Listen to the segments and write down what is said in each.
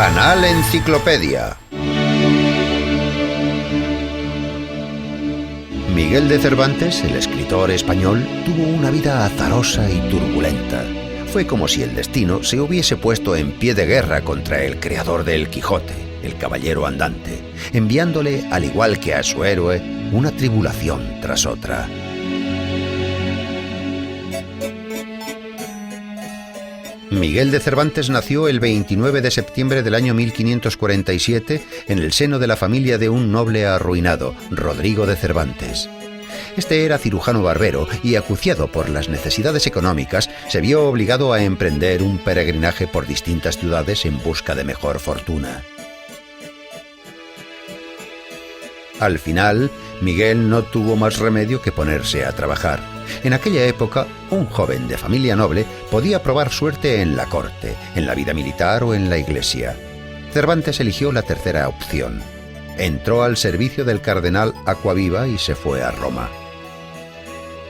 Canal Enciclopedia. Miguel de Cervantes, el escritor español, tuvo una vida azarosa y turbulenta. Fue como si el destino se hubiese puesto en pie de guerra contra el creador del Quijote, el caballero andante, enviándole, al igual que a su héroe, una tribulación tras otra. Miguel de Cervantes nació el 29 de septiembre del año 1547 en el seno de la familia de un noble arruinado, Rodrigo de Cervantes. Este era cirujano barbero y, acuciado por las necesidades económicas, se vio obligado a emprender un peregrinaje por distintas ciudades en busca de mejor fortuna. Al final, Miguel no tuvo más remedio que ponerse a trabajar. En aquella época, un joven de familia noble podía probar suerte en la corte, en la vida militar o en la iglesia. Cervantes eligió la tercera opción. Entró al servicio del cardenal Acquaviva y se fue a Roma.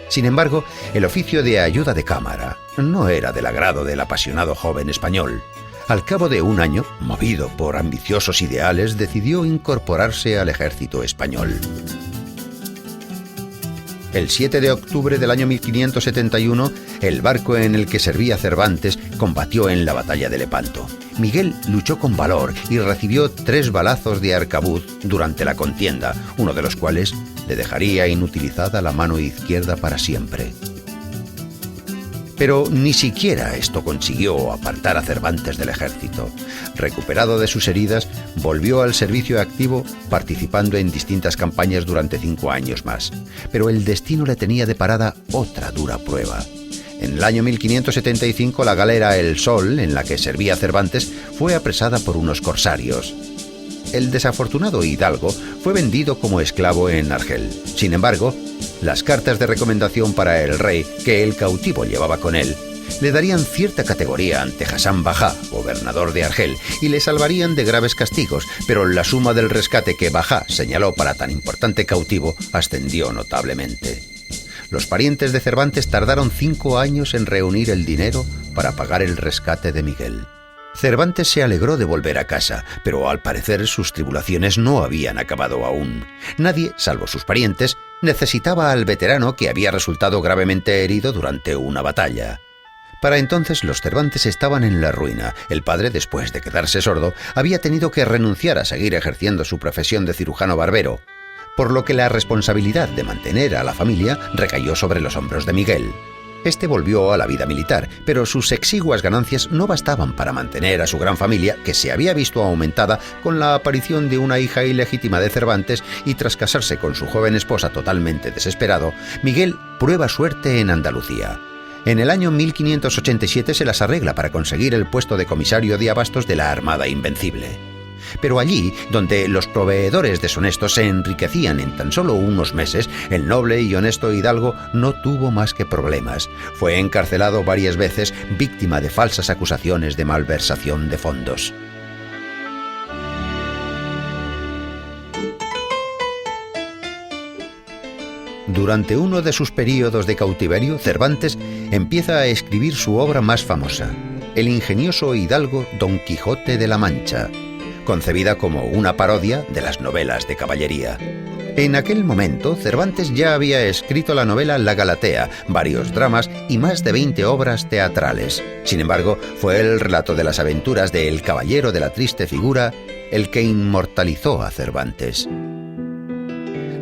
Sin embargo, el oficio de ayuda de cámara no era del agrado del apasionado joven español. Al cabo de un año, movido por ambiciosos ideales, decidió incorporarse al ejército español. El 7 de octubre del año 1571, el barco en el que servía Cervantes combatió en la batalla de Lepanto. Miguel luchó con valor y recibió 3 balazos de arcabuz durante la contienda, uno de los cuales le dejaría inutilizada la mano izquierda para siempre. Pero ni siquiera esto consiguió apartar a Cervantes del ejército. Recuperado de sus heridas, volvió al servicio activo, participando en distintas campañas durante 5 años más. Pero el destino le tenía deparada otra dura prueba. En el año 1575, la galera El Sol, en la que servía Cervantes, fue apresada por unos corsarios. El desafortunado hidalgo fue vendido como esclavo en Argel. Sin embargo, las cartas de recomendación para el rey que el cautivo llevaba con él le darían cierta categoría ante Hasan Bajá, gobernador de Argel, y le salvarían de graves castigos, pero la suma del rescate que Bajá señaló para tan importante cautivo ascendió notablemente. Los parientes de Cervantes tardaron 5 años en reunir el dinero para pagar el rescate de Miguel. Cervantes se alegró de volver a casa, pero al parecer sus tribulaciones no habían acabado aún. Nadie, salvo sus parientes, necesitaba al veterano que había resultado gravemente herido durante una batalla. Para entonces los Cervantes estaban en la ruina. El padre, después de quedarse sordo, había tenido que renunciar a seguir ejerciendo su profesión de cirujano barbero, por lo que la responsabilidad de mantener a la familia recayó sobre los hombros de Miguel. Este volvió a la vida militar, pero sus exiguas ganancias no bastaban para mantener a su gran familia, que se había visto aumentada con la aparición de una hija ilegítima de Cervantes, y tras casarse con su joven esposa totalmente desesperado, Miguel prueba suerte en Andalucía. En el año 1587 se las arregla para conseguir el puesto de comisario de abastos de la Armada Invencible. Pero allí, donde los proveedores deshonestos se enriquecían en tan solo unos meses, el noble y honesto hidalgo no tuvo más que problemas. Fue encarcelado varias veces, víctima de falsas acusaciones de malversación de fondos. Durante uno de sus períodos de cautiverio, Cervantes empieza a escribir su obra más famosa, el ingenioso hidalgo Don Quijote de la Mancha, concebida como una parodia de las novelas de caballería. En aquel momento, Cervantes ya había escrito la novela La Galatea, varios dramas y más de 20 obras teatrales. Sin embargo, fue el relato de las aventuras de El Caballero de la Triste Figura el que inmortalizó a Cervantes.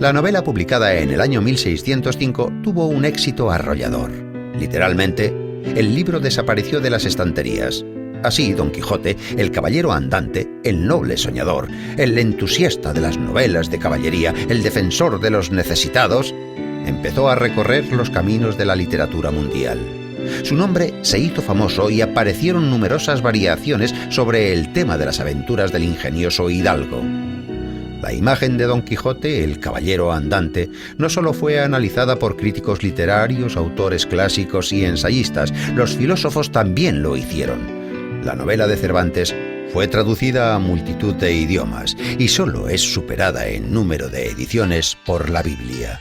La novela, publicada en el año 1605, tuvo un éxito arrollador. Literalmente, el libro desapareció de las estanterías. Así, Don Quijote, el caballero andante, el noble soñador, el entusiasta de las novelas de caballería, el defensor de los necesitados, empezó a recorrer los caminos de la literatura mundial. Su nombre se hizo famoso y aparecieron numerosas variaciones sobre el tema de las aventuras del ingenioso hidalgo. La imagen de Don Quijote, el caballero andante, no solo fue analizada por críticos literarios, autores clásicos y ensayistas, los filósofos también lo hicieron. La novela de Cervantes fue traducida a multitud de idiomas y solo es superada en número de ediciones por la Biblia.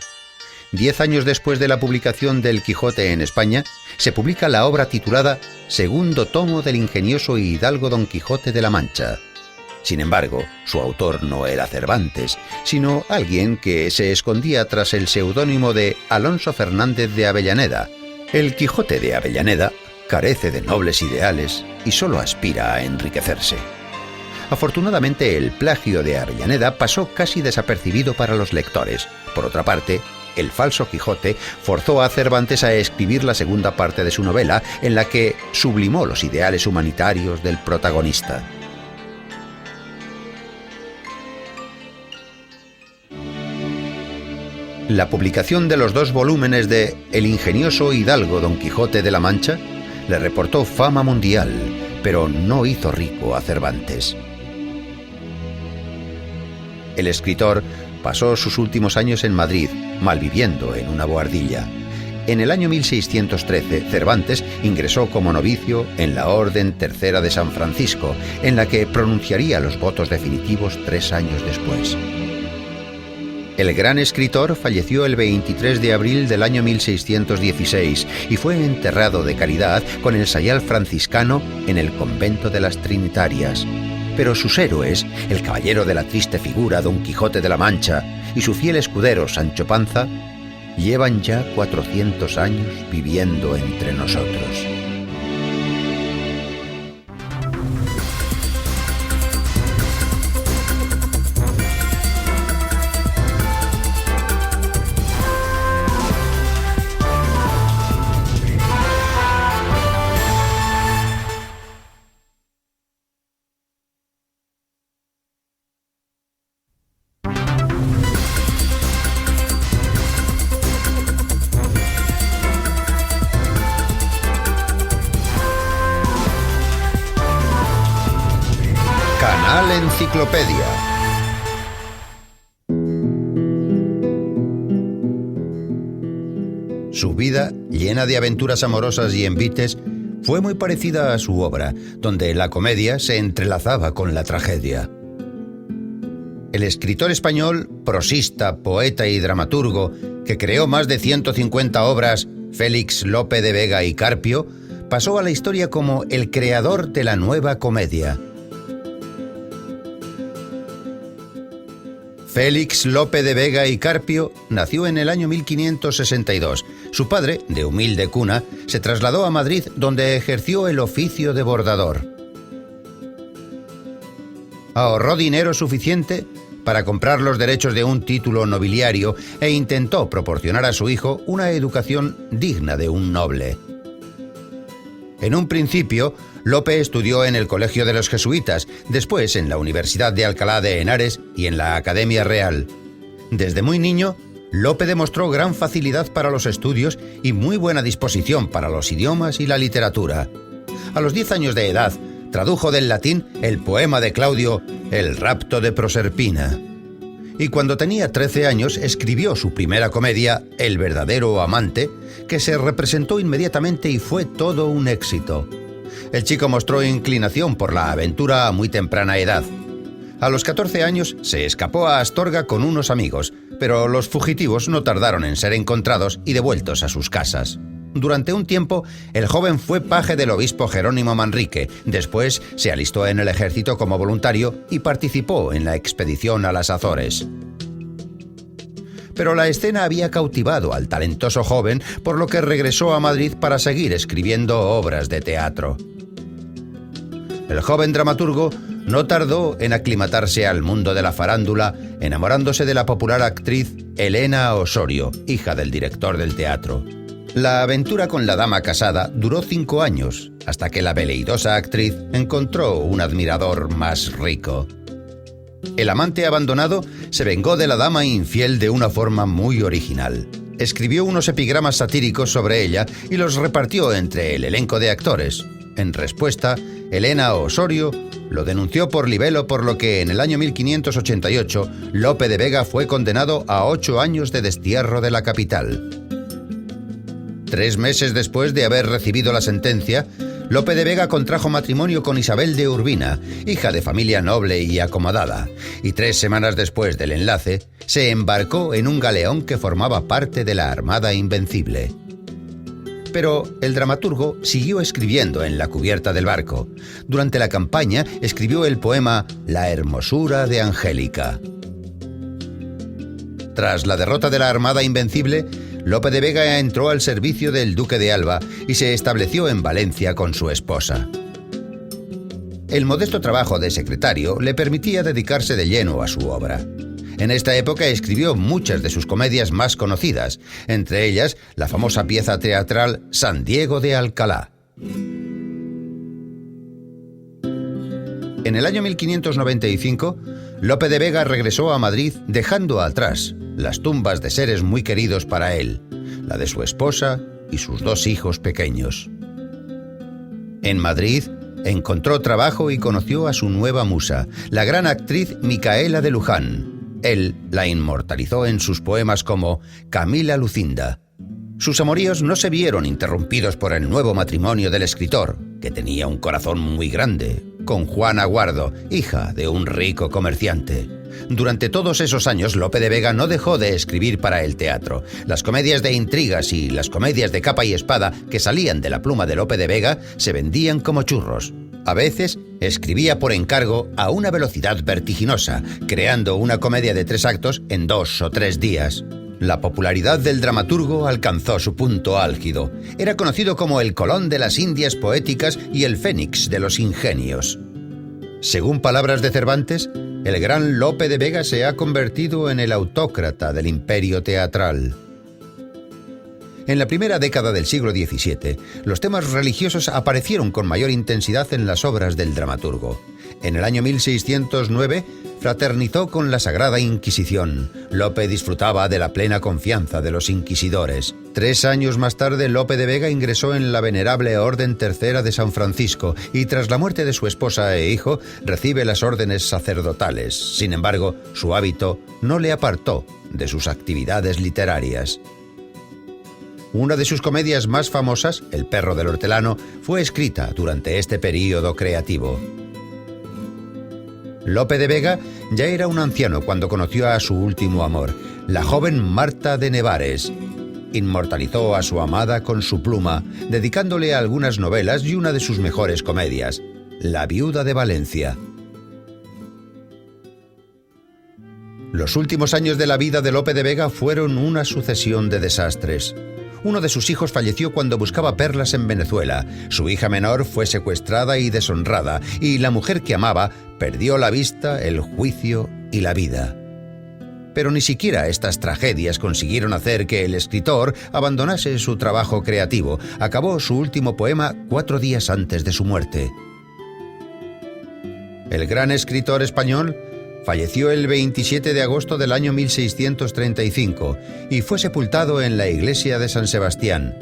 10 años después de la publicación del Quijote en España, se publica la obra titulada Segundo tomo del ingenioso hidalgo Don Quijote de la Mancha. Sin embargo, su autor no era Cervantes, sino alguien que se escondía tras el seudónimo de Alonso Fernández de Avellaneda. El Quijote de Avellaneda carece de nobles ideales y solo aspira a enriquecerse. Afortunadamente, el plagio de Avellaneda pasó casi desapercibido para los lectores. Por otra parte, el falso Quijote forzó a Cervantes a escribir la segunda parte de su novela, en la que sublimó los ideales humanitarios del protagonista. La publicación de los 2 volúmenes de El ingenioso hidalgo Don Quijote de la Mancha le reportó fama mundial, pero no hizo rico a Cervantes. El escritor pasó sus últimos años en Madrid, malviviendo en una bohardilla. En el año 1613, Cervantes ingresó como novicio en la Orden Tercera de San Francisco, en la que pronunciaría los votos definitivos 3 años después. El gran escritor falleció el 23 de abril del año 1616 y fue enterrado de caridad con el sayal franciscano en el convento de las Trinitarias. Pero sus héroes, el caballero de la triste figura Don Quijote de la Mancha y su fiel escudero Sancho Panza, llevan ya 400 años viviendo entre nosotros. Canal Enciclopedia. Su vida, llena de aventuras amorosas y envites, fue muy parecida a su obra, donde la comedia se entrelazaba con la tragedia. El escritor español, prosista, poeta y dramaturgo, que creó más de 150 obras, Félix Lope de Vega y Carpio, pasó a la historia como el creador de la nueva comedia. Félix Lope de Vega y Carpio nació en el año 1562. Su padre, de humilde cuna, se trasladó a Madrid, donde ejerció el oficio de bordador. Ahorró dinero suficiente para comprar los derechos de un título nobiliario e intentó proporcionar a su hijo una educación digna de un noble. En un principio, Lope estudió en el Colegio de los Jesuitas, después en la Universidad de Alcalá de Henares y en la Academia Real. Desde muy niño, Lope demostró gran facilidad para los estudios y muy buena disposición para los idiomas y la literatura. A los 10 años de edad, tradujo del latín el poema de Claudio, El rapto de Proserpina. Y cuando tenía 13 años, escribió su primera comedia, El verdadero amante, que se representó inmediatamente y fue todo un éxito. El chico mostró inclinación por la aventura a muy temprana edad. A los 14 años se escapó a Astorga con unos amigos, pero los fugitivos no tardaron en ser encontrados y devueltos a sus casas. Durante un tiempo, el joven fue paje del obispo Jerónimo Manrique. Después se alistó en el ejército como voluntario y participó en la expedición a las Azores. Pero la escena había cautivado al talentoso joven, por lo que regresó a Madrid para seguir escribiendo obras de teatro. El joven dramaturgo no tardó en aclimatarse al mundo de la farándula, enamorándose de la popular actriz Elena Osorio, hija del director del teatro. La aventura con la dama casada duró 5 años, hasta que la veleidosa actriz encontró un admirador más rico. El amante abandonado se vengó de la dama infiel de una forma muy original. Escribió unos epigramas satíricos sobre ella y los repartió entre el elenco de actores. En respuesta, Elena Osorio lo denunció por libelo, por lo que en el año 1588 Lope de Vega fue condenado a 8 años de destierro de la capital. 3 meses después de haber recibido la sentencia, Lope de Vega contrajo matrimonio con Isabel de Urbina, hija de familia noble y acomodada, y 3 semanas después del enlace, se embarcó en un galeón que formaba parte de la Armada Invencible. Pero el dramaturgo siguió escribiendo en la cubierta del barco. Durante la campaña escribió el poema La hermosura de Angélica. Tras la derrota de la Armada Invencible, Lope de Vega entró al servicio del duque de Alba y se estableció en Valencia con su esposa. El modesto trabajo de secretario le permitía dedicarse de lleno a su obra. En esta época escribió muchas de sus comedias más conocidas, entre ellas la famosa pieza teatral San Diego de Alcalá. En el año 1595, Lope de Vega regresó a Madrid dejando atrás las tumbas de seres muy queridos para él, la de su esposa y sus 2 hijos pequeños. En Madrid encontró trabajo y conoció a su nueva musa, la gran actriz Micaela de Luján. Él la inmortalizó en sus poemas como Camila Lucinda. Sus amoríos no se vieron interrumpidos por el nuevo matrimonio del escritor, que tenía un corazón muy grande, con Juana Guardo, hija de un rico comerciante. Durante todos esos años, Lope de Vega no dejó de escribir para el teatro. Las comedias de intrigas y las comedias de capa y espada que salían de la pluma de Lope de Vega se vendían como churros. A veces escribía por encargo a una velocidad vertiginosa, creando una comedia de 3 actos en 2 o 3 días. La popularidad del dramaturgo alcanzó su punto álgido. Era conocido como el Colón de las Indias poéticas y el Fénix de los ingenios. Según palabras de Cervantes, el gran Lope de Vega se ha convertido en el autócrata del imperio teatral. En la primera década del siglo XVII, los temas religiosos aparecieron con mayor intensidad en las obras del dramaturgo. En el año 1609, fraternizó con la Sagrada Inquisición. Lope disfrutaba de la plena confianza de los inquisidores. 3 años más tarde, Lope de Vega ingresó en la venerable Orden Tercera de San Francisco y tras la muerte de su esposa e hijo, recibe las órdenes sacerdotales. Sin embargo, su hábito no le apartó de sus actividades literarias. Una de sus comedias más famosas, El perro del hortelano, fue escrita durante este período creativo. Lope de Vega ya era un anciano cuando conoció a su último amor, la joven Marta de Nevares. Inmortalizó a su amada con su pluma, dedicándole algunas novelas y una de sus mejores comedias, La viuda de Valencia. Los últimos años de la vida de Lope de Vega fueron una sucesión de desastres. Uno de sus hijos falleció cuando buscaba perlas en Venezuela, su hija menor fue secuestrada y deshonrada, y la mujer que amaba perdió la vista, el juicio y la vida. Pero ni siquiera estas tragedias consiguieron hacer que el escritor abandonase su trabajo creativo. Acabó su último poema 4 días antes de su muerte. El gran escritor español falleció el 27 de agosto del año 1635 y fue sepultado en la iglesia de San Sebastián.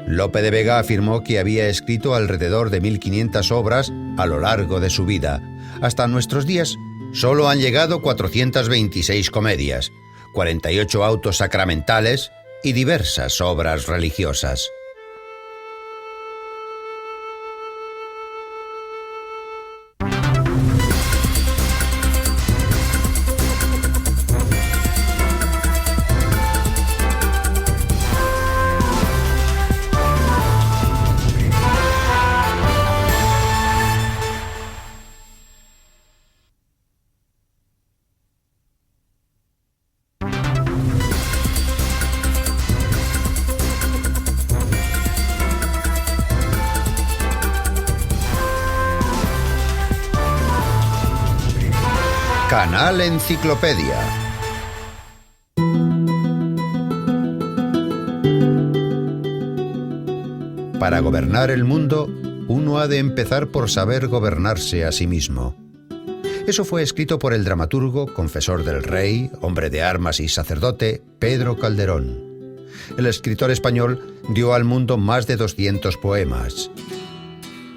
Lope de Vega afirmó que había escrito alrededor de 1500 obras a lo largo de su vida. Hasta nuestros días solo han llegado 426 comedias, 48 autos sacramentales y diversas obras religiosas. Canal Enciclopedia. Para gobernar el mundo, uno ha de empezar por saber gobernarse a sí mismo. Eso fue escrito por el dramaturgo, confesor del rey, hombre de armas y sacerdote, Pedro Calderón. El escritor español dio al mundo más de 200 poemas.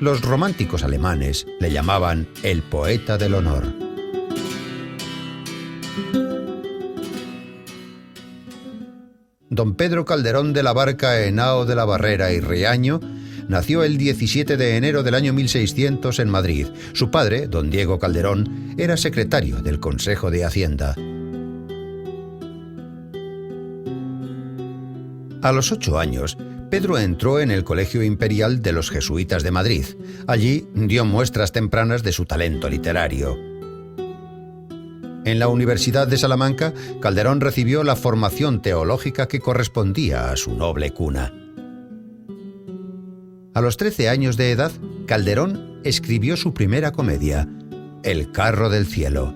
Los románticos alemanes le llamaban el poeta del honor. Don Pedro Calderón de la Barca, Henao de la Barrera y Riaño nació el 17 de enero del año 1600 en Madrid. Su padre, don Diego Calderón, era secretario del Consejo de Hacienda. A los 8 años, Pedro entró en el Colegio Imperial de los Jesuitas de Madrid. Allí dio muestras tempranas de su talento literario. En la Universidad de Salamanca, Calderón recibió la formación teológica que correspondía a su noble cuna. A los 13 años de edad, Calderón escribió su primera comedia, El carro del cielo.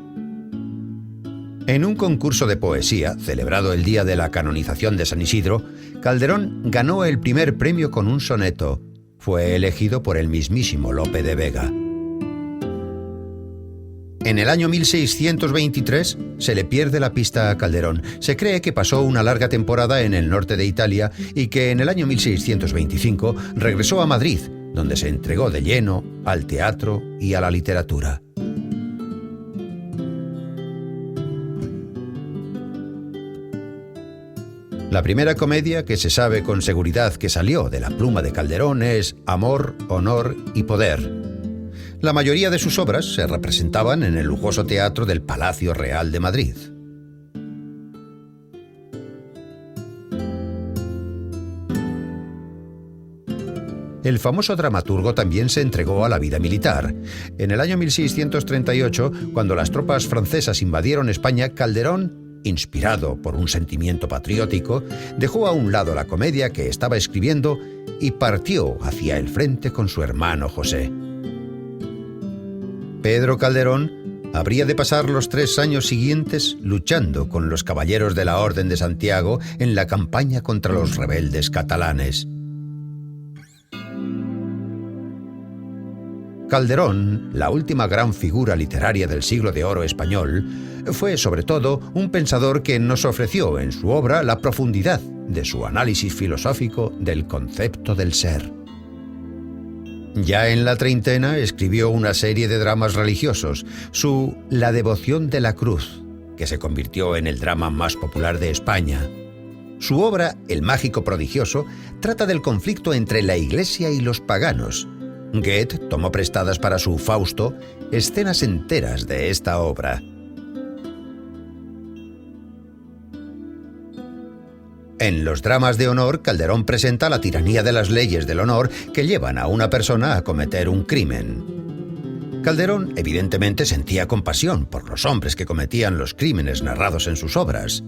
En un concurso de poesía, celebrado el día de la canonización de San Isidro, Calderón ganó el primer premio con un soneto. Fue elegido por el mismísimo Lope de Vega. En el año 1623 se le pierde la pista a Calderón. Se cree que pasó una larga temporada en el norte de Italia y que en el año 1625 regresó a Madrid, donde se entregó de lleno al teatro y a la literatura. La primera comedia que se sabe con seguridad que salió de la pluma de Calderón es Amor, Honor y Poder. La mayoría de sus obras se representaban en el lujoso teatro del Palacio Real de Madrid. El famoso dramaturgo también se entregó a la vida militar. En el año 1638, cuando las tropas francesas invadieron España, Calderón, inspirado por un sentimiento patriótico, dejó a un lado la comedia que estaba escribiendo y partió hacia el frente con su hermano José. Pedro Calderón habría de pasar los 3 años siguientes luchando con los caballeros de la Orden de Santiago en la campaña contra los rebeldes catalanes. Calderón, la última gran figura literaria del siglo de oro español, fue sobre todo un pensador que nos ofreció en su obra la profundidad de su análisis filosófico del concepto del ser. Ya en la treintena escribió una serie de dramas religiosos, su La devoción de la cruz, que se convirtió en el drama más popular de España. Su obra, El mágico prodigioso, trata del conflicto entre la Iglesia y los paganos. Goethe tomó prestadas para su Fausto escenas enteras de esta obra. En los dramas de honor, Calderón presenta la tiranía de las leyes del honor que llevan a una persona a cometer un crimen. Calderón evidentemente sentía compasión por los hombres que cometían los crímenes narrados en sus obras.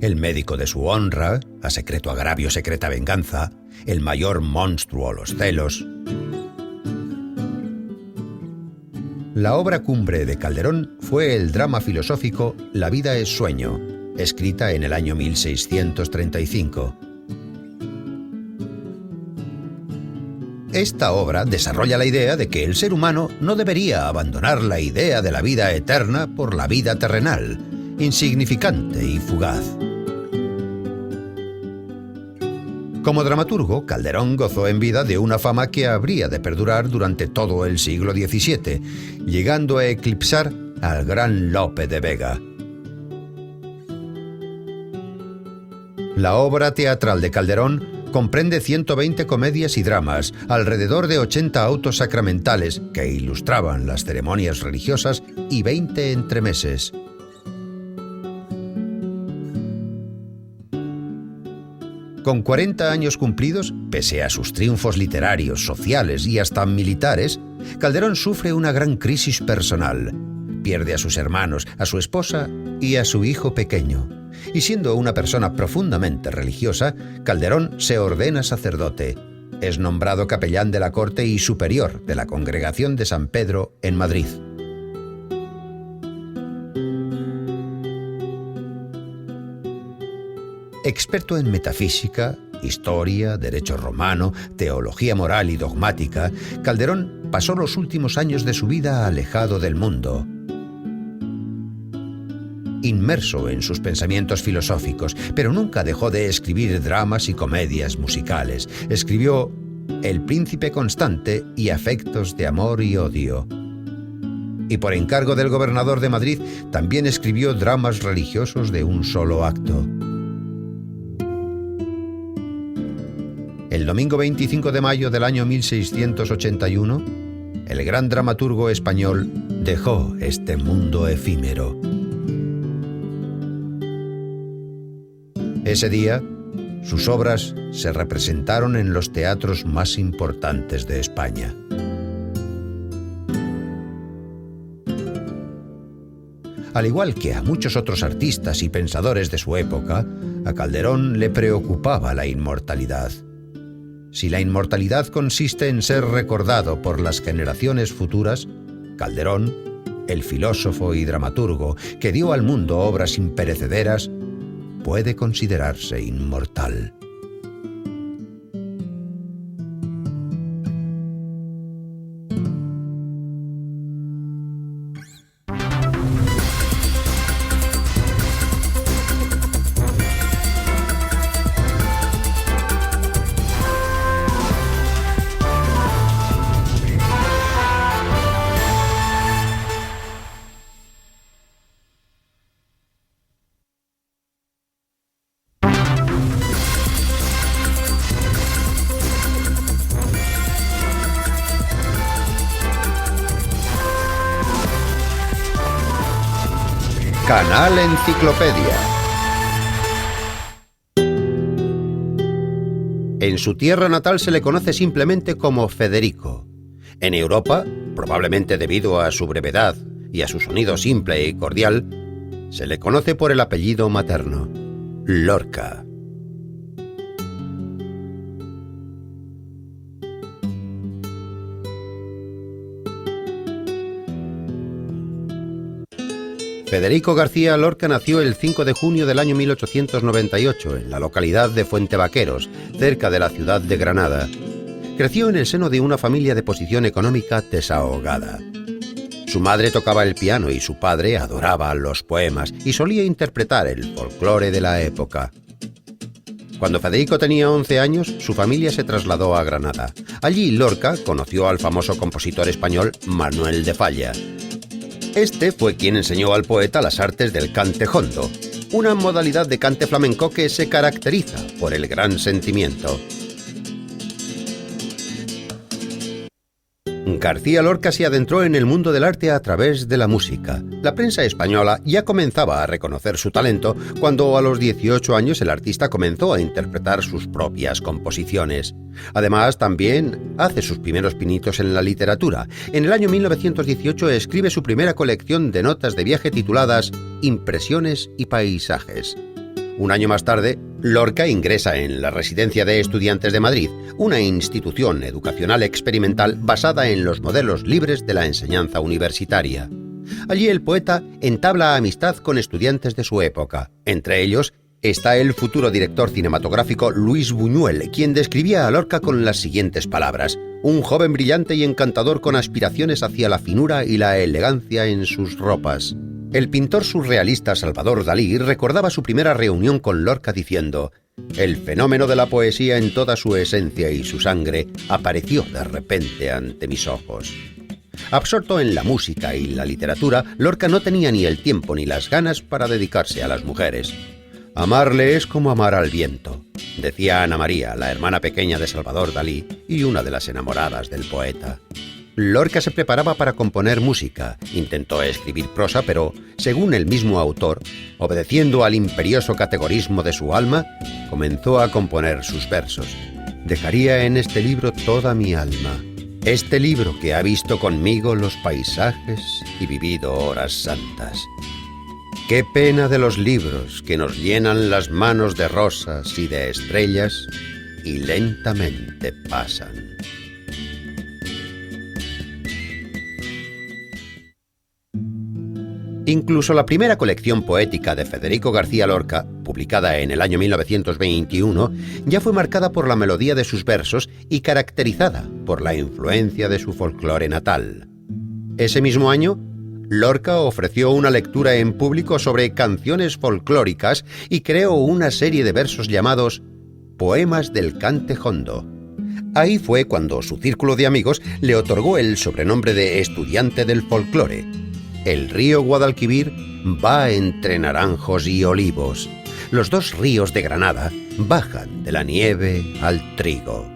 El médico de su honra, A secreto agravio, secreta venganza, el mayor monstruo, los celos. La obra cumbre de Calderón fue el drama filosófico La vida es sueño, escrita en el año 1635. Esta obra desarrolla la idea de que el ser humano no debería abandonar la idea de la vida eterna por la vida terrenal, insignificante y fugaz. Como dramaturgo, Calderón gozó en vida de una fama que habría de perdurar durante todo el siglo XVII, llegando a eclipsar al gran Lope de Vega. La obra teatral de Calderón comprende 120 comedias y dramas, alrededor de 80 autos sacramentales que ilustraban las ceremonias religiosas y 20 entremeses. Con 40 años cumplidos, pese a sus triunfos literarios, sociales y hasta militares, Calderón sufre una gran crisis personal. Pierde a sus hermanos, a su esposa y a su hijo pequeño. Y siendo una persona profundamente religiosa, Calderón se ordena sacerdote. Es nombrado capellán de la corte y superior de la Congregación de San Pedro en Madrid. Experto en metafísica, historia, derecho romano, teología moral y dogmática, Calderón pasó los últimos años de su vida alejado del mundo. Inmerso en sus pensamientos filosóficos, pero nunca dejó de escribir dramas y comedias musicales. Escribió El príncipe constante y Afectos de amor y odio. Y por encargo del gobernador de Madrid, también escribió dramas religiosos de un solo acto. El domingo 25 de mayo del año 1681, el gran dramaturgo español dejó este mundo efímero. Ese día, Sus obras se representaron en los teatros más importantes de España. Al igual que a muchos otros artistas y pensadores de su época, a Calderón le preocupaba la inmortalidad. Si la inmortalidad consiste en ser recordado por las generaciones futuras, Calderón, el filósofo y dramaturgo que dio al mundo obras imperecederas, puede considerarse inmortal. Canal Enciclopedia. En su tierra natal se le conoce simplemente como Federico. En Europa, probablemente debido a su brevedad y a su sonido simple y cordial, se le conoce por el apellido materno, Lorca. Federico García Lorca nació el 5 de junio del año 1898 en la localidad de Fuentevaqueros, cerca de la ciudad de Granada. Creció en el seno de una familia de posición económica desahogada. Su madre tocaba el piano y su padre adoraba los poemas y solía interpretar el folclore de la época. Cuando Federico tenía 11 años, su familia se trasladó a Granada. Allí Lorca conoció al famoso compositor español Manuel de Falla. Este fue quien enseñó al poeta las artes del cante jondo, una modalidad de cante flamenco que se caracteriza por el gran sentimiento. García Lorca se adentró en el mundo del arte a través de la música. La prensa española ya comenzaba a reconocer su talento cuando a los 18 años el artista comenzó a interpretar sus propias composiciones. Además, también hace sus primeros pinitos en la literatura. En el año 1918 escribe su primera colección de notas de viaje tituladas Impresiones y Paisajes. Un año más tarde, Lorca ingresa en la Residencia de Estudiantes de Madrid, una institución educacional experimental basada en los modelos libres de la enseñanza universitaria. Allí el poeta entabla amistad con estudiantes de su época. Entre ellos está el futuro director cinematográfico Luis Buñuel, quien describía a Lorca con las siguientes palabras: un joven brillante y encantador con aspiraciones hacia la finura y la elegancia en sus ropas. El pintor surrealista Salvador Dalí recordaba su primera reunión con Lorca diciendo: el fenómeno de la poesía en toda su esencia y su sangre apareció de repente ante mis ojos. Absorto en la música y la literatura, Lorca no tenía ni el tiempo ni las ganas para dedicarse a las mujeres. Amarle es como amar al viento, decía Ana María, la hermana pequeña de Salvador Dalí y una de las enamoradas del poeta. Lorca se preparaba para componer música, intentó escribir prosa, pero, según el mismo autor, obedeciendo al imperioso categorismo de su alma, comenzó a componer sus versos. Dejaría en este libro toda mi alma, este libro que ha visto conmigo los paisajes y vivido horas santas. Qué pena de los libros que nos llenan las manos de rosas y de estrellas y lentamente pasan. Incluso la primera colección poética de Federico García Lorca, publicada en el año 1921, ya fue marcada por la melodía de sus versos y caracterizada por la influencia de su folclore natal. Ese mismo año, Lorca ofreció una lectura en público sobre canciones folclóricas y creó una serie de versos llamados Poemas del Cante Jondo. Ahí fue cuando su círculo de amigos le otorgó el sobrenombre de estudiante del folclore. El río Guadalquivir va entre naranjos y olivos. Los dos ríos de Granada bajan de la nieve al trigo.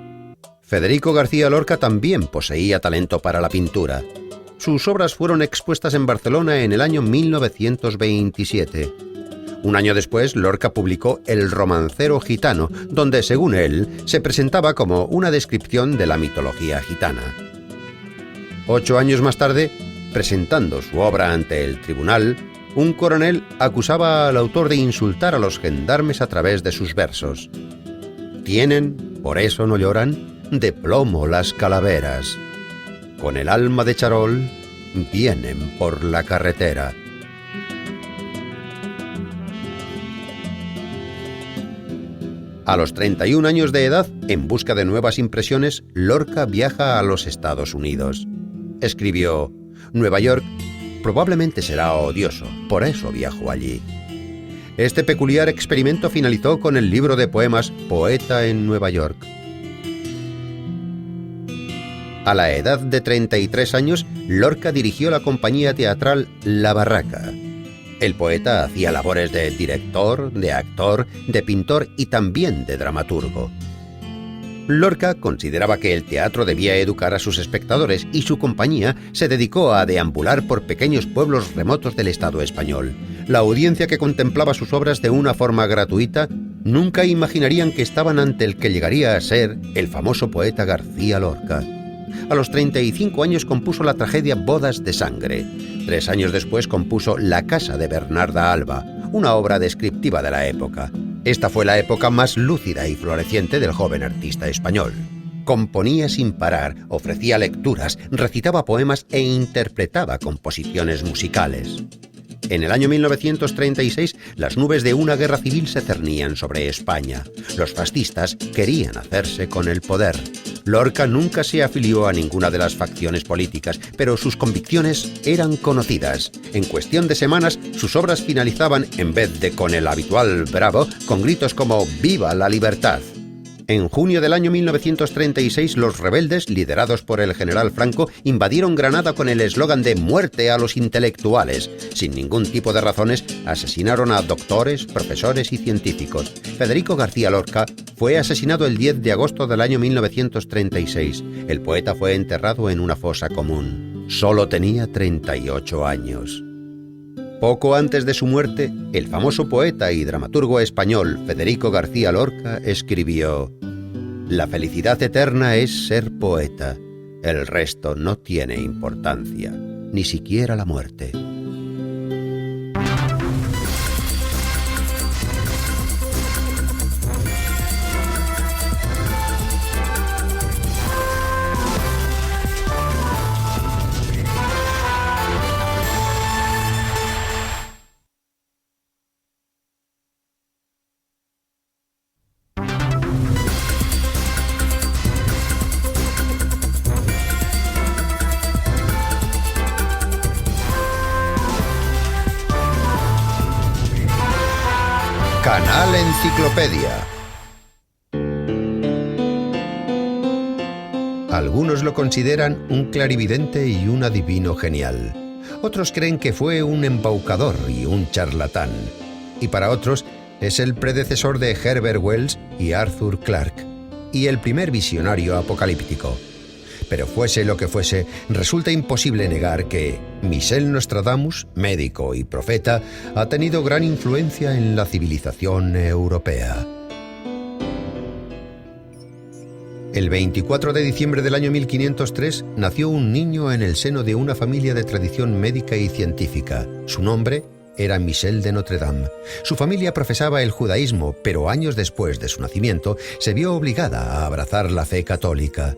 Federico García Lorca también poseía talento para la pintura. Sus obras fueron expuestas en Barcelona en el año 1927. Un año después, Lorca publicó El romancero gitano, donde, según él, se presentaba como una descripción de la mitología gitana. 8 años más tarde, presentando su obra ante el tribunal, un coronel acusaba al autor de insultar a los gendarmes a través de sus versos. Tienen, por eso no lloran, de plomo las calaveras. Con el alma de charol, vienen por la carretera. A los 31 años de edad, en busca de nuevas impresiones, Lorca viaja a los Estados Unidos. Escribió: Nueva York probablemente será odioso, por eso viajo allí. Este peculiar experimento finalizó con el libro de poemas Poeta en Nueva York. A la edad de 33 años, Lorca dirigió la compañía teatral La Barraca. El poeta hacía labores de director, de actor, de pintor y también de dramaturgo. Lorca consideraba que el teatro debía educar a sus espectadores y su compañía se dedicó a deambular por pequeños pueblos remotos del Estado español. La audiencia que contemplaba sus obras de una forma gratuita nunca imaginarían que estaban ante el que llegaría a ser el famoso poeta García Lorca. A los 35 años compuso la tragedia Bodas de Sangre. 3 años después compuso La casa de Bernarda Alba, una obra descriptiva de la época. Esta fue la época más lúcida y floreciente del joven artista español. Componía sin parar, ofrecía lecturas, recitaba poemas e interpretaba composiciones musicales. En el año 1936, las nubes de una guerra civil se cernían sobre España. Los fascistas querían hacerse con el poder. Lorca nunca se afilió a ninguna de las facciones políticas, pero sus convicciones eran conocidas. En cuestión de semanas, sus obras finalizaban, en vez de con el habitual bravo, con gritos como ¡Viva la libertad! En junio del año 1936, los rebeldes, liderados por el general Franco, invadieron Granada con el eslogan de «Muerte a los intelectuales». Sin ningún tipo de razones, asesinaron a doctores, profesores y científicos. Federico García Lorca fue asesinado el 10 de agosto del año 1936. El poeta fue enterrado en una fosa común. Solo tenía 38 años. Poco antes de su muerte, el famoso poeta y dramaturgo español Federico García Lorca escribió: «La felicidad eterna es ser poeta. El resto no tiene importancia, ni siquiera la muerte». Canal Enciclopedia. Algunos lo consideran un clarividente y un adivino genial. Otros creen que fue un embaucador y un charlatán. Y para otros es el predecesor de Herbert Wells y Arthur Clarke, y el primer visionario apocalíptico. Pero fuese lo que fuese, resulta imposible negar que Michel Nostradamus, médico y profeta, ha tenido gran influencia en la civilización europea. El 24 de diciembre del año 1503 nació un niño en el seno de una familia de tradición médica y científica. Su nombre era Michel de Notre Dame. Su familia profesaba el judaísmo, pero años después de su nacimiento se vio obligada a abrazar la fe católica.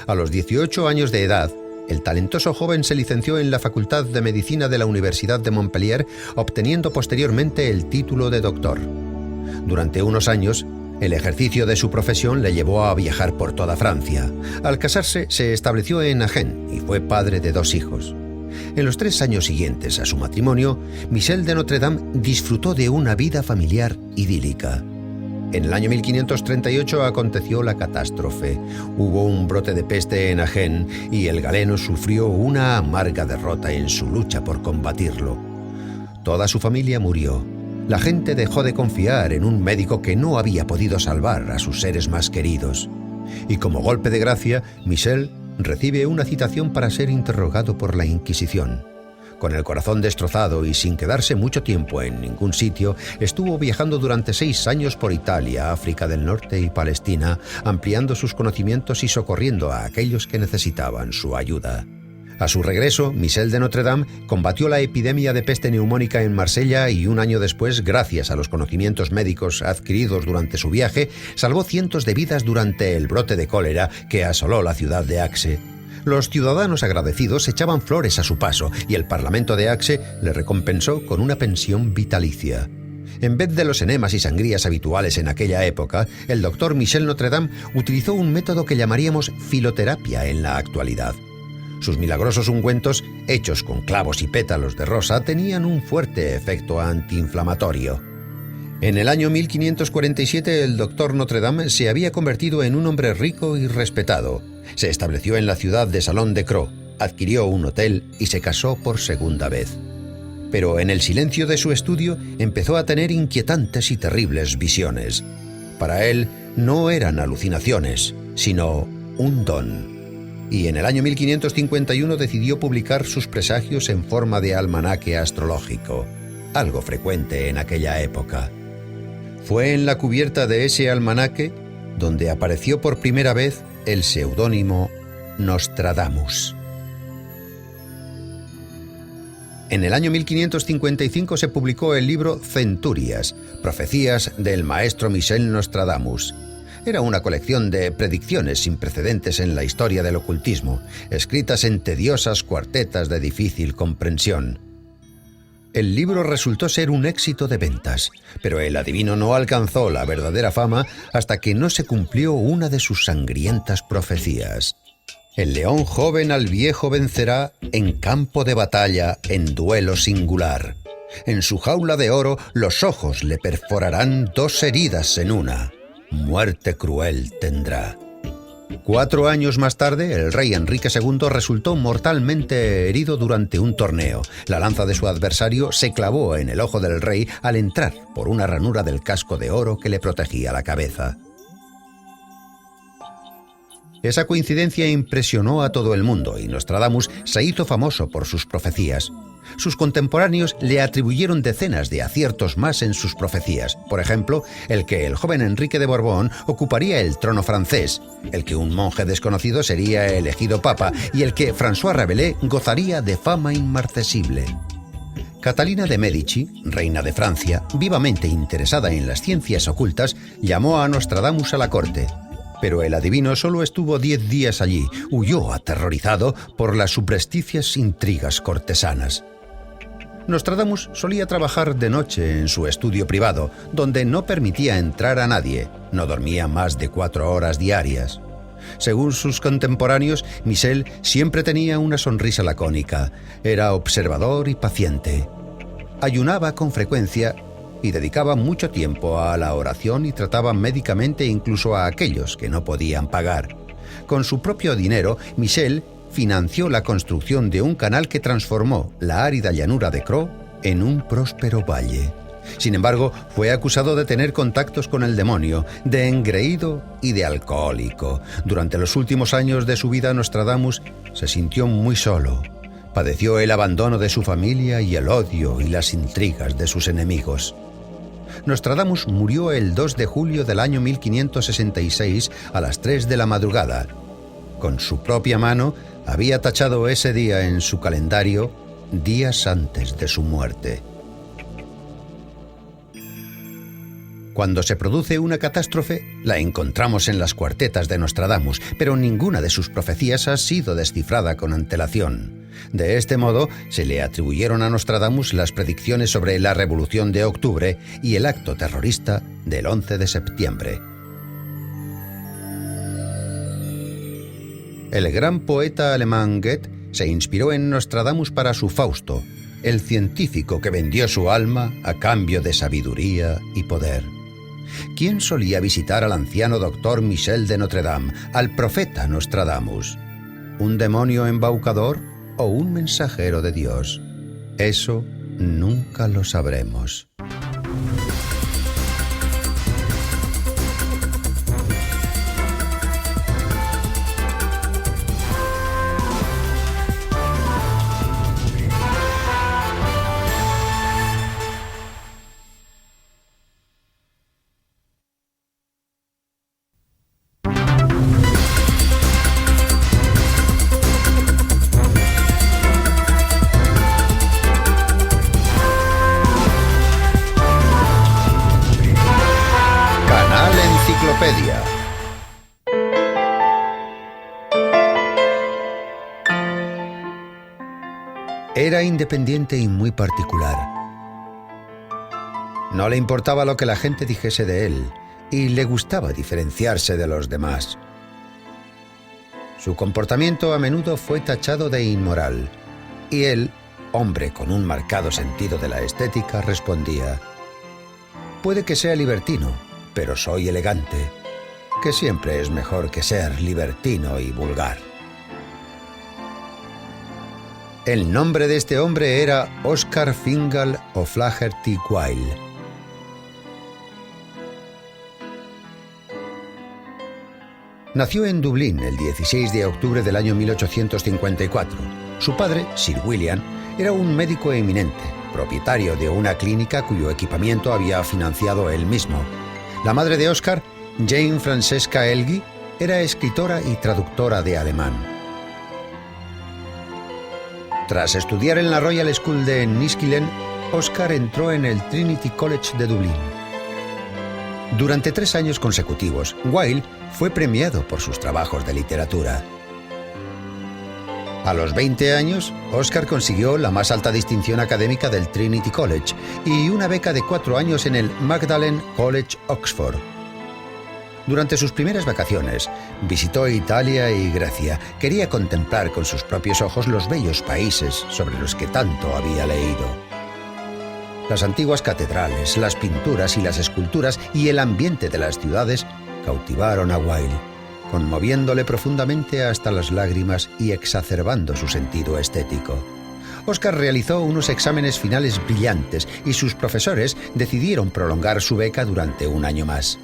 A los 18 años de edad, el talentoso joven se licenció en la Facultad de Medicina de la Universidad de Montpellier, obteniendo posteriormente el título de doctor. Durante unos años, el ejercicio de su profesión le llevó a viajar por toda Francia. Al casarse, se estableció en Agen y fue padre de 2 hijos. En los 3 años siguientes a su matrimonio, Michel de Notre Dame disfrutó de una vida familiar idílica. En el año 1538 aconteció la catástrofe. Hubo un brote de peste en Agen y el galeno sufrió una amarga derrota en su lucha por combatirlo. Toda su familia murió. La gente dejó de confiar en un médico que no había podido salvar a sus seres más queridos. Y como golpe de gracia, Michel recibe una citación para ser interrogado por la Inquisición. Con el corazón destrozado y sin quedarse mucho tiempo en ningún sitio, estuvo viajando durante 6 años por Italia, África del Norte y Palestina, ampliando sus conocimientos y socorriendo a aquellos que necesitaban su ayuda. A su regreso, Michel de Notre Dame combatió la epidemia de peste neumónica en Marsella y un año después, gracias a los conocimientos médicos adquiridos durante su viaje, salvó cientos de vidas durante el brote de cólera que asoló la ciudad de Axe. Los ciudadanos agradecidos echaban flores a su paso y el Parlamento de Axe le recompensó con una pensión vitalicia. En vez de los enemas y sangrías habituales en aquella época, el doctor Michel Notre Dame utilizó un método que llamaríamos filoterapia en la actualidad. Sus milagrosos ungüentos, hechos con clavos y pétalos de rosa, tenían un fuerte efecto antiinflamatorio. En el año 1547, el doctor Notre Dame se había convertido en un hombre rico y respetado. Se estableció en la ciudad de Salon-de-Crau, adquirió un hotel y se casó por segunda vez. Pero en el silencio de su estudio empezó a tener inquietantes y terribles visiones. Para él no eran alucinaciones, sino un don. Y en el año 1551 decidió publicar sus presagios en forma de almanaque astrológico, algo frecuente en aquella época. Fue en la cubierta de ese almanaque donde apareció por primera vez el seudónimo Nostradamus. En el año 1555 se publicó el libro Centurias, profecías del maestro Michel Nostradamus. Era una colección de predicciones sin precedentes en la historia del ocultismo, escritas en tediosas cuartetas de difícil comprensión. El libro resultó ser un éxito de ventas, pero el adivino no alcanzó la verdadera fama hasta que no se cumplió una de sus sangrientas profecías. El león joven al viejo vencerá en campo de batalla, en duelo singular. En su jaula de oro los ojos le perforarán 2 heridas en una. Muerte cruel tendrá. 4 años más tarde, el rey Enrique II resultó mortalmente herido durante un torneo. La lanza de su adversario se clavó en el ojo del rey al entrar por una ranura del casco de oro que le protegía la cabeza. Esa coincidencia impresionó a todo el mundo y Nostradamus se hizo famoso por sus profecías. Sus contemporáneos le atribuyeron decenas de aciertos más en sus profecías. Por ejemplo, el que el joven Enrique de Borbón ocuparía el trono francés, el que un monje desconocido sería elegido papa y el que François Rabelais gozaría de fama inmarcesible. Catalina de Médici, reina de Francia, vivamente interesada en las ciencias ocultas, llamó a Nostradamus a la corte. Pero el adivino solo estuvo 10 días allí, huyó aterrorizado por las subrepticias intrigas cortesanas. Nostradamus solía trabajar de noche en su estudio privado, donde no permitía entrar a nadie, no dormía más de 4 horas diarias. Según sus contemporáneos, Michel siempre tenía una sonrisa lacónica, era observador y paciente. Ayunaba con frecuencia y dedicaba mucho tiempo a la oración y trataba médicamente incluso a aquellos que no podían pagar. Con su propio dinero, Michel financió la construcción de un canal que transformó la árida llanura de Crau en un próspero valle. Sin embargo, fue acusado de tener contactos con el demonio, de engreído y de alcohólico. Durante los últimos años de su vida, Nostradamus se sintió muy solo. Padeció el abandono de su familia y el odio y las intrigas de sus enemigos. Nostradamus murió el 2 de julio del año 1566 a las 3 de la madrugada. Con su propia mano había tachado ese día en su calendario días antes de su muerte. Cuando se produce una catástrofe, la encontramos en las cuartetas de Nostradamus, pero ninguna de sus profecías ha sido descifrada con antelación. De este modo, se le atribuyeron a Nostradamus las predicciones sobre la Revolución de Octubre y el acto terrorista del 11 de septiembre. El gran poeta alemán Goethe se inspiró en Nostradamus para su Fausto, el científico que vendió su alma a cambio de sabiduría y poder. ¿Quién solía visitar al anciano doctor Michel de Notre Dame, al profeta Nostradamus? ¿Un demonio embaucador o un mensajero de Dios? Eso nunca lo sabremos. Wikipedia. Era independiente y muy particular. No le importaba lo que la gente dijese de él y le gustaba diferenciarse de los demás. Su comportamiento a menudo fue tachado de inmoral y él, hombre con un marcado sentido de la estética, respondía: «Puede que sea libertino, pero soy elegante, que siempre es mejor que ser libertino y vulgar». El nombre de este hombre era Oscar Fingal O'Flaherty Wilde. Nació en Dublín el 16 de octubre del año 1854. Su padre, Sir William, era un médico eminente, propietario de una clínica cuyo equipamiento había financiado él mismo. La madre de Oscar, Jane Francesca Elgee, era escritora y traductora de alemán. Tras estudiar en la Royal School de Enniskillen, Oscar entró en el Trinity College de Dublín. Durante 3 años consecutivos, Wilde fue premiado por sus trabajos de literatura. A los 20 años, Oscar consiguió la más alta distinción académica del Trinity College y una beca de 4 años en el Magdalen College, Oxford. Durante sus primeras vacaciones, visitó Italia y Grecia. Quería contemplar con sus propios ojos los bellos países sobre los que tanto había leído. Las antiguas catedrales, las pinturas y las esculturas y el ambiente de las ciudades cautivaron a Wilde, conmoviéndole profundamente hasta las lágrimas y exacerbando su sentido estético. Oscar realizó unos exámenes finales brillantes y sus profesores decidieron prolongar su beca durante 1 año más.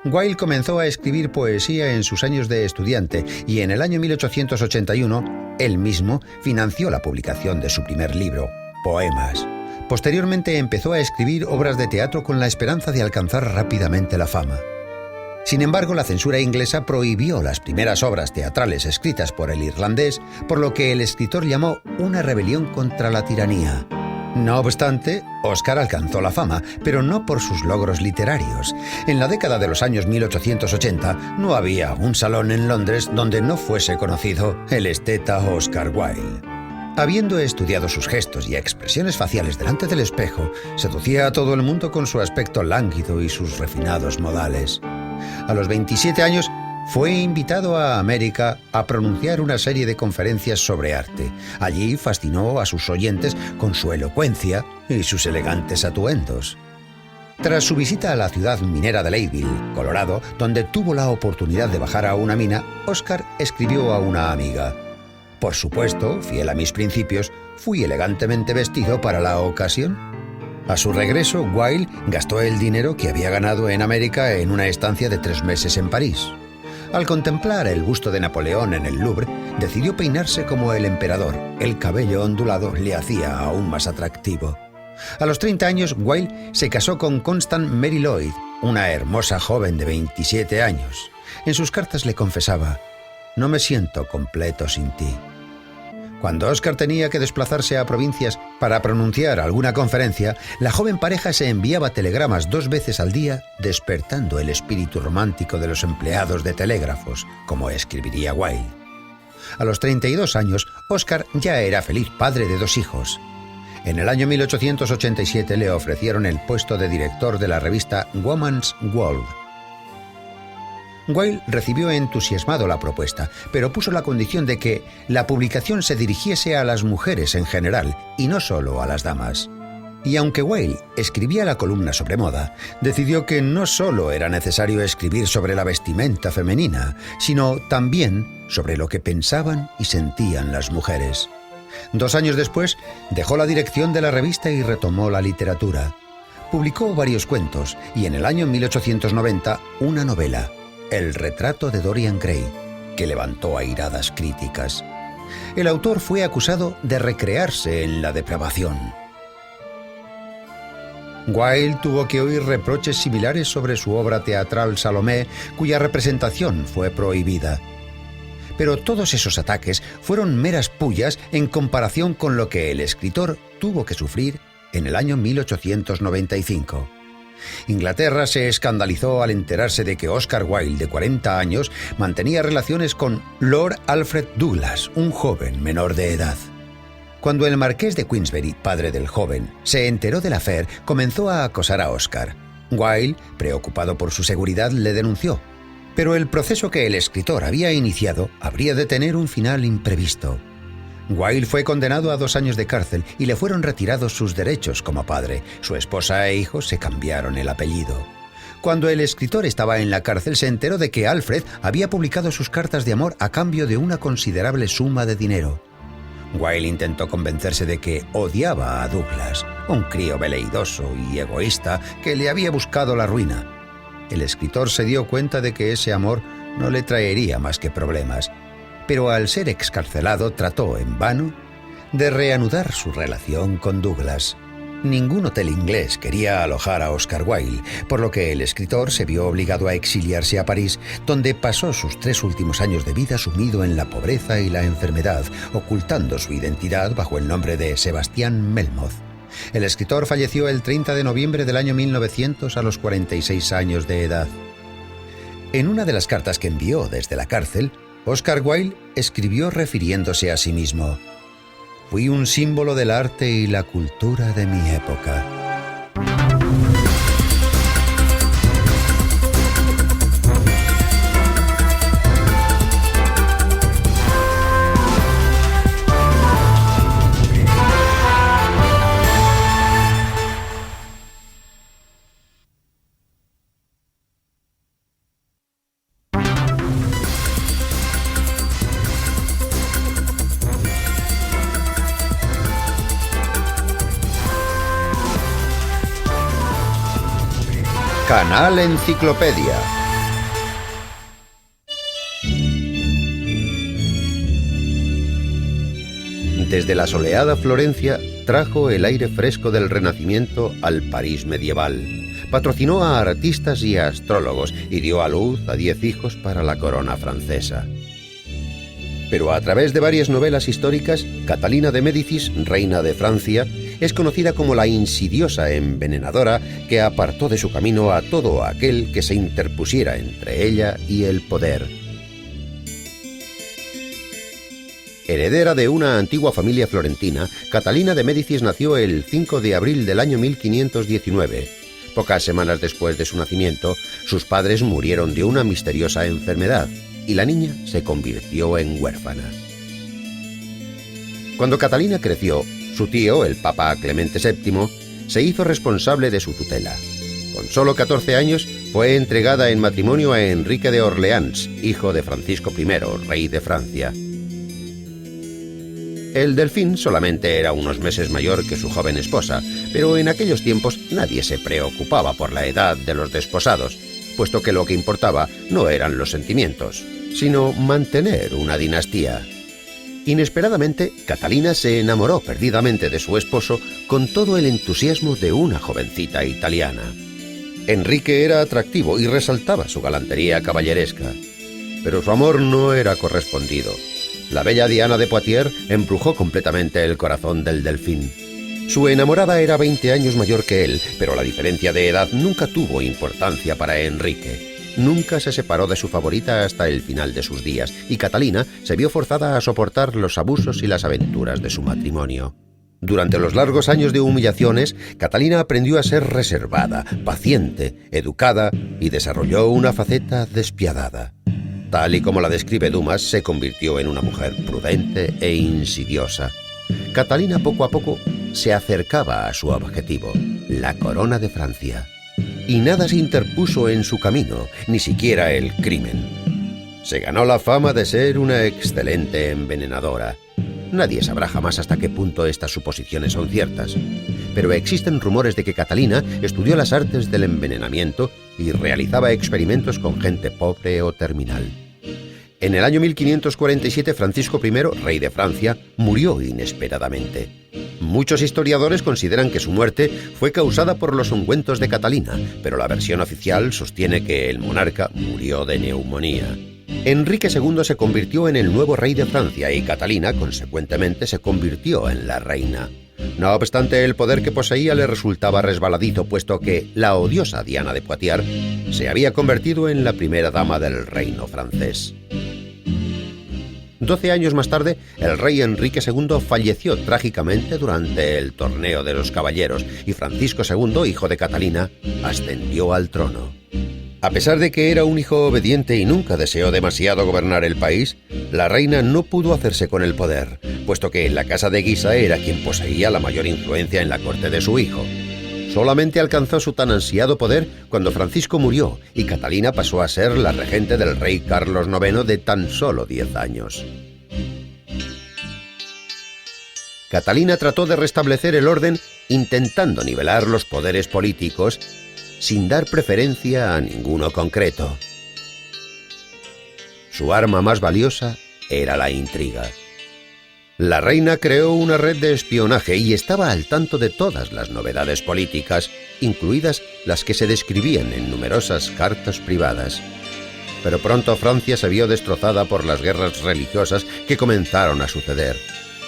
Wilde comenzó a escribir poesía en sus años de estudiante y en el año 1881 él mismo financió la publicación de su primer libro, Poemas. Posteriormente empezó a escribir obras de teatro con la esperanza de alcanzar rápidamente la fama. Sin embargo, la censura inglesa prohibió las primeras obras teatrales escritas por el irlandés, por lo que el escritor llamó una rebelión contra la tiranía. No obstante, Oscar alcanzó la fama, pero no por sus logros literarios. En la década de los años 1880 no había un salón en Londres donde no fuese conocido el esteta Oscar Wilde. Habiendo estudiado sus gestos y expresiones faciales delante del espejo, seducía a todo el mundo con su aspecto lánguido y sus refinados modales. A los 27 años fue invitado a América a pronunciar una serie de conferencias sobre arte. Allí fascinó a sus oyentes con su elocuencia y sus elegantes atuendos. Tras su visita a la ciudad minera de Leadville, Colorado, donde tuvo la oportunidad de bajar a una mina, Oscar escribió a una amiga: «Por supuesto, fiel a mis principios, fui elegantemente vestido para la ocasión». A su regreso, Wilde gastó el dinero que había ganado en América en una estancia de 3 meses en París. Al contemplar el busto de Napoleón en el Louvre, decidió peinarse como el emperador. El cabello ondulado le hacía aún más atractivo. A los 30 años, Wilde se casó con Constance Mary Lloyd, una hermosa joven de 27 años. En sus cartas le confesaba: «No me siento completo sin ti». Cuando Oscar tenía que desplazarse a provincias para pronunciar alguna conferencia, la joven pareja se enviaba telegramas 2 veces al día, despertando el espíritu romántico de los empleados de telégrafos, como escribiría Wilde. A los 32 años, Oscar ya era feliz padre de 2 hijos. En el año 1887 le ofrecieron el puesto de director de la revista Woman's World. Wilde recibió entusiasmado la propuesta, pero puso la condición de que la publicación se dirigiese a las mujeres en general y no solo a las damas. Y aunque Wilde escribía la columna sobre moda, decidió que no solo era necesario escribir sobre la vestimenta femenina, sino también sobre lo que pensaban y sentían las mujeres. 2 años después, dejó la dirección de la revista y retomó la literatura. Publicó varios cuentos y en el año 1890 una novela, El retrato de Dorian Gray, que levantó airadas críticas. El autor fue acusado de recrearse en la depravación. Wilde tuvo que oír reproches similares sobre su obra teatral Salomé, cuya representación fue prohibida. Pero todos esos ataques fueron meras pullas en comparación con lo que el escritor tuvo que sufrir en el año 1895. Inglaterra se escandalizó al enterarse de que Oscar Wilde, de 40 años, mantenía relaciones con Lord Alfred Douglas, un joven menor de edad. Cuando el marqués de Queensberry, padre del joven, se enteró del affair, comenzó a acosar a Oscar. Wilde, preocupado por su seguridad, le denunció. Pero el proceso que el escritor había iniciado habría de tener un final imprevisto. Wilde fue condenado a 2 años de cárcel y le fueron retirados sus derechos como padre. Su esposa e hijos se cambiaron el apellido. Cuando el escritor estaba en la cárcel, se enteró de que Alfred había publicado sus cartas de amor a cambio de una considerable suma de dinero. Wilde intentó convencerse de que odiaba a Douglas, un crío veleidoso y egoísta que le había buscado la ruina. El escritor se dio cuenta de que ese amor no le traería más que problemas, pero al ser excarcelado trató en vano de reanudar su relación con Douglas. Ningún hotel inglés quería alojar a Oscar Wilde, por lo que el escritor se vio obligado a exiliarse a París, donde pasó sus 3 últimos años de vida sumido en la pobreza y la enfermedad, ocultando su identidad bajo el nombre de Sebastián Melmoth. El escritor falleció el 30 de noviembre del año 1900 a los 46 años de edad. En una de las cartas que envió desde la cárcel, Oscar Wilde escribió refiriéndose a sí mismo: «Fui un símbolo del arte y la cultura de mi época». Canal Enciclopedia. Desde la soleada Florencia trajo el aire fresco del Renacimiento al París medieval. Patrocinó a artistas y a astrólogos y dio a luz a 10 hijos para la corona francesa. Pero a través de varias novelas históricas, Catalina de Médicis, reina de Francia, es conocida como la insidiosa envenenadora que apartó de su camino a todo aquel que se interpusiera entre ella y el poder. Heredera de una antigua familia florentina, Catalina de Médicis nació el 5 de abril del año 1519. Pocas semanas después de su nacimiento, sus padres murieron de una misteriosa enfermedad y la niña se convirtió en huérfana. Cuando Catalina creció, su tío, el Papa Clemente VII, se hizo responsable de su tutela. Con solo 14 años, fue entregada en matrimonio a Enrique de Orleans, hijo de Francisco I, rey de Francia. El delfín solamente era unos meses mayor que su joven esposa, pero en aquellos tiempos nadie se preocupaba por la edad de los desposados, puesto que lo que importaba no eran los sentimientos, sino mantener una dinastía. Inesperadamente, Catalina se enamoró perdidamente de su esposo con todo el entusiasmo de una jovencita italiana. Enrique era atractivo y resaltaba su galantería caballeresca, pero su amor no era correspondido. La bella Diana de Poitiers embrujó completamente el corazón del delfín. Su enamorada era 20 años mayor que él, pero la diferencia de edad nunca tuvo importancia para Enrique. Nunca se separó de su favorita hasta el final de sus días, y Catalina se vio forzada a soportar los abusos y las aventuras de su matrimonio. Durante los largos años de humillaciones, Catalina aprendió a ser reservada, paciente, educada y desarrolló una faceta despiadada. Tal y como la describe Dumas, se convirtió en una mujer prudente e insidiosa. Catalina poco a poco se acercaba a su objetivo, la corona de Francia. Y nada se interpuso en su camino, ni siquiera el crimen. Se ganó la fama de ser una excelente envenenadora. Nadie sabrá jamás hasta qué punto estas suposiciones son ciertas, pero existen rumores de que Catalina estudió las artes del envenenamiento y realizaba experimentos con gente pobre o terminal. En el año 1547, Francisco I, rey de Francia, murió inesperadamente. Muchos historiadores consideran que su muerte fue causada por los ungüentos de Catalina, pero la versión oficial sostiene que el monarca murió de neumonía. Enrique II se convirtió en el nuevo rey de Francia y Catalina, consecuentemente, se convirtió en la reina. No obstante, el poder que poseía le resultaba resbaladizo, puesto que la odiosa Diana de Poitiers se había convertido en la primera dama del reino francés. 12 años más tarde, el rey Enrique II falleció trágicamente durante el Torneo de los Caballeros y Francisco II, hijo de Catalina, ascendió al trono. A pesar de que era un hijo obediente y nunca deseó demasiado gobernar el país, la reina no pudo hacerse con el poder, puesto que la casa de Guisa era quien poseía la mayor influencia en la corte de su hijo. Solamente alcanzó su tan ansiado poder cuando Francisco murió y Catalina pasó a ser la regente del rey Carlos IX de tan solo 10 años. Catalina trató de restablecer el orden intentando nivelar los poderes políticos sin dar preferencia a ninguno concreto. Su arma más valiosa era la intriga. La reina creó una red de espionaje y estaba al tanto de todas las novedades políticas, incluidas las que se describían en numerosas cartas privadas. Pero pronto Francia se vio destrozada por las guerras religiosas que comenzaron a suceder.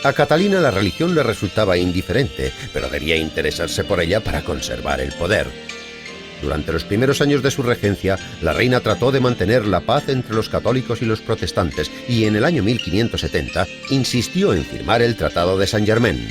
A Catalina la religión le resultaba indiferente, pero debía interesarse por ella para conservar el poder. Durante los primeros años de su regencia, la reina trató de mantener la paz entre los católicos y los protestantes y en el año 1570 insistió en firmar el Tratado de Saint-Germain.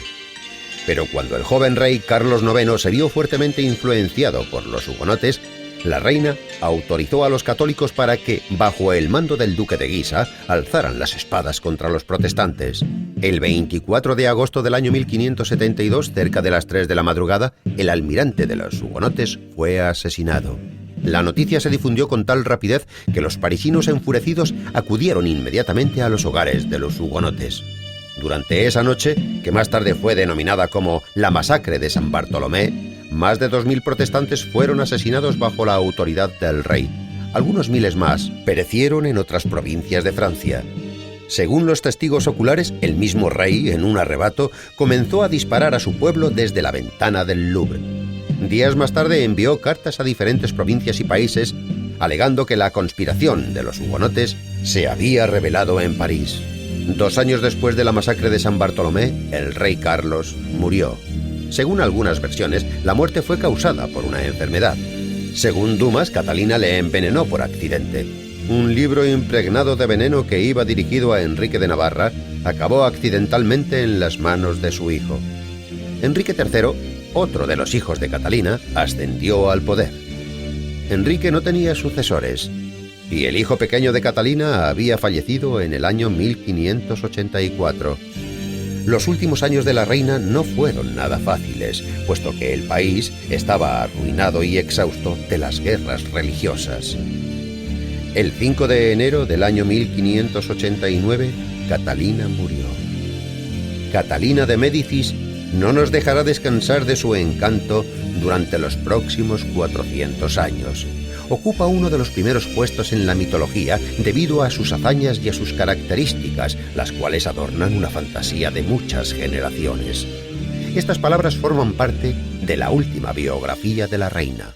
Pero cuando el joven rey Carlos IX se vio fuertemente influenciado por los hugonotes, la reina autorizó a los católicos para que, bajo el mando del duque de Guisa, alzaran las espadas contra los protestantes. El 24 de agosto del año 1572, cerca de las 3 de la madrugada, el almirante de los hugonotes fue asesinado. La noticia se difundió con tal rapidez que los parisinos enfurecidos acudieron inmediatamente a los hogares de los hugonotes. Durante esa noche, que más tarde fue denominada como la Masacre de San Bartolomé, más de 2000 protestantes fueron asesinados bajo la autoridad del rey. Algunos miles más perecieron en otras provincias de Francia. Según los testigos oculares, el mismo rey, en un arrebato, comenzó a disparar a su pueblo desde la ventana del Louvre. Días más tarde envió cartas a diferentes provincias y países, alegando que la conspiración de los hugonotes se había revelado en París. 2 años después de la masacre de San Bartolomé, el rey Carlos murió. Según algunas versiones, la muerte fue causada por una enfermedad. Según Dumas, Catalina le envenenó por accidente. Un libro impregnado de veneno que iba dirigido a Enrique de Navarra acabó accidentalmente en las manos de su hijo. Enrique III, otro de los hijos de Catalina, ascendió al poder. Enrique no tenía sucesores, y el hijo pequeño de Catalina había fallecido en el año 1584. Los últimos años de la reina no fueron nada fáciles, puesto que el país estaba arruinado y exhausto de las guerras religiosas. El 5 de enero del año 1589, Catalina murió. Catalina de Médicis no nos dejará descansar de su encanto durante los próximos 400 años. Ocupa uno de los primeros puestos en la mitología debido a sus hazañas y a sus características, las cuales adornan una fantasía de muchas generaciones. Estas palabras forman parte de la última biografía de la reina.